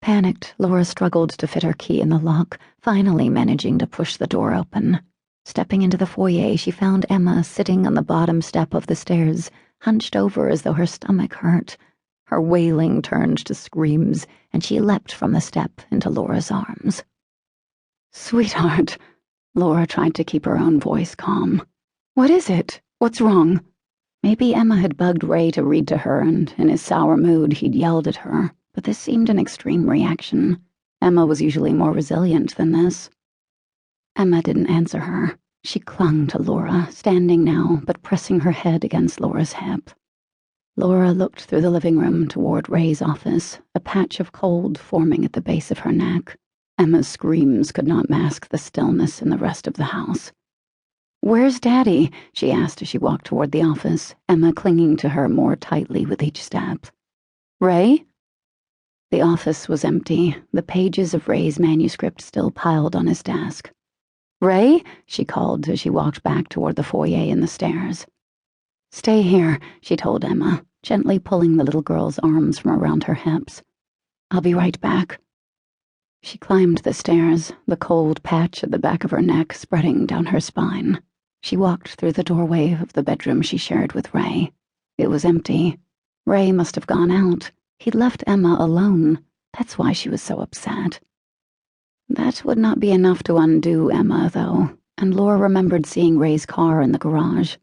Panicked, Laura struggled to fit her key in the lock, finally managing to push the door open. Stepping into the foyer, she found Emma sitting on the bottom step of the stairs, hunched over as though her stomach hurt. Her wailing turned to screams, and she leapt from the step into Laura's arms. "Sweetheart," Laura tried to keep her own voice calm. "What is it? What's wrong?" Maybe Emma had bugged Ray to read to her, and in his sour mood he'd yelled at her, but this seemed an extreme reaction. Emma was usually more resilient than this. Emma didn't answer her. She clung to Laura, standing now, but pressing her head against Laura's hip. Laura looked through the living room toward Ray's office, a patch of cold forming at the base of her neck. Emma's screams could not mask the stillness in the rest of the house. "Where's Daddy?" she asked as she walked toward the office, Emma clinging to her more tightly with each step. "Ray?" The office was empty, the pages of Ray's manuscript still piled on his desk. "Ray?" she called as she walked back toward the foyer and the stairs. "Stay here," she told Emma, gently pulling the little girl's arms from around her hips. "I'll be right back." She climbed the stairs, the cold patch at the back of her neck spreading down her spine. She walked through the doorway of the bedroom she shared with Ray. It was empty. Ray must have gone out. He'd left Emma alone. That's why she was so upset. That would not be enough to undo Emma, though, and Laura remembered seeing Ray's car in the garage.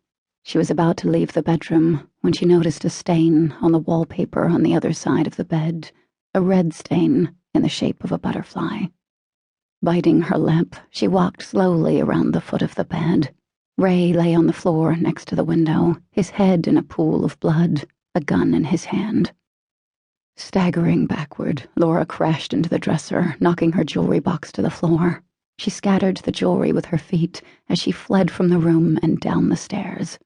She was about to leave the bedroom when she noticed a stain on the wallpaper on the other side of the bed, a red stain in the shape of a butterfly. Biting her lip, she walked slowly around the foot of the bed. Ray lay on the floor next to the window, his head in a pool of blood, a gun in his hand. Staggering backward, Laura crashed into the dresser, knocking her jewelry box to the floor. She scattered the jewelry with her feet as she fled from the room and down the stairs.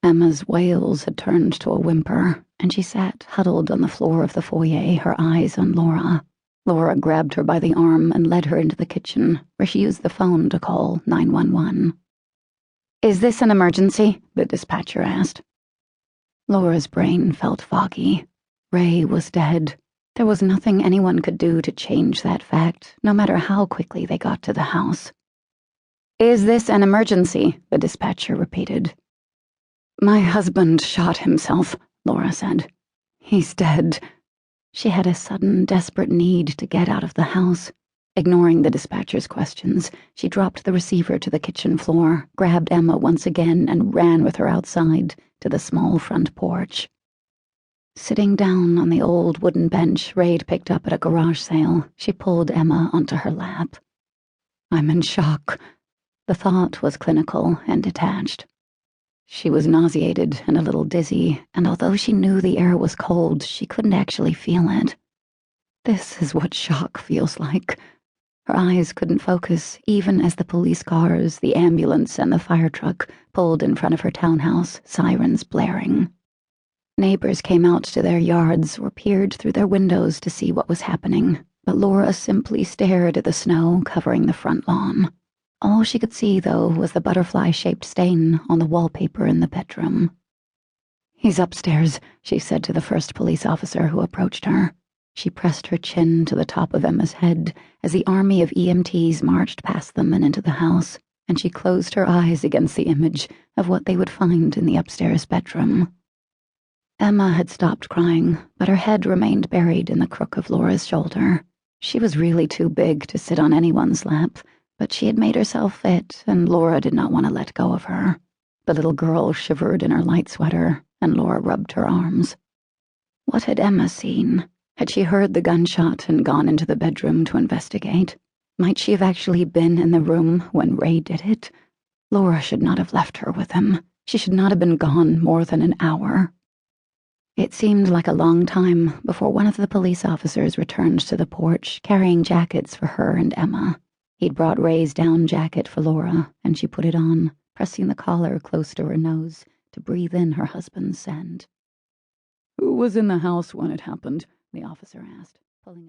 Emma's wails had turned to a whimper, and she sat huddled on the floor of the foyer, her eyes on Laura. Laura grabbed her by the arm and led her into the kitchen, where she used the phone to call 911. "Is this an emergency?" the dispatcher asked. Laura's brain felt foggy. Ray was dead. There was nothing anyone could do to change that fact, no matter how quickly they got to the house. "Is this an emergency?" the dispatcher repeated. "My husband shot himself," Laura said. "He's dead." She had a sudden, desperate need to get out of the house. Ignoring the dispatcher's questions, she dropped the receiver to the kitchen floor, grabbed Emma once again, and ran with her outside to the small front porch. Sitting down on the old wooden bench Ray'd picked up at a garage sale, she pulled Emma onto her lap. "I'm in shock." The thought was clinical and detached. She was nauseated and a little dizzy, and although she knew the air was cold, she couldn't actually feel it. This is what shock feels like. Her eyes couldn't focus, even as the police cars, the ambulance, and the fire truck pulled in front of her townhouse, sirens blaring. Neighbors came out to their yards or peered through their windows to see what was happening, but Laura simply stared at the snow covering the front lawn. All she could see, though, was the butterfly-shaped stain on the wallpaper in the bedroom. "He's upstairs," she said to the first police officer who approached her. She pressed her chin to the top of Emma's head as the army of EMTs marched past them and into the house, and she closed her eyes against the image of what they would find in the upstairs bedroom. Emma had stopped crying, but her head remained buried in the crook of Laura's shoulder. She was really too big to sit on anyone's lap, but she had made herself fit, and Laura did not want to let go of her. The little girl shivered in her light sweater, and Laura rubbed her arms. What had Emma seen? Had she heard the gunshot and gone into the bedroom to investigate? Might she have actually been in the room when Ray did it? Laura should not have left her with him. She should not have been gone more than an hour. It seemed like a long time before one of the police officers returned to the porch, carrying jackets for her and Emma. He'd brought Ray's down jacket for Laura, and she put it on, pressing the collar close to her nose to breathe in her husband's scent. "Who was in the house when it happened?" the officer asked, pulling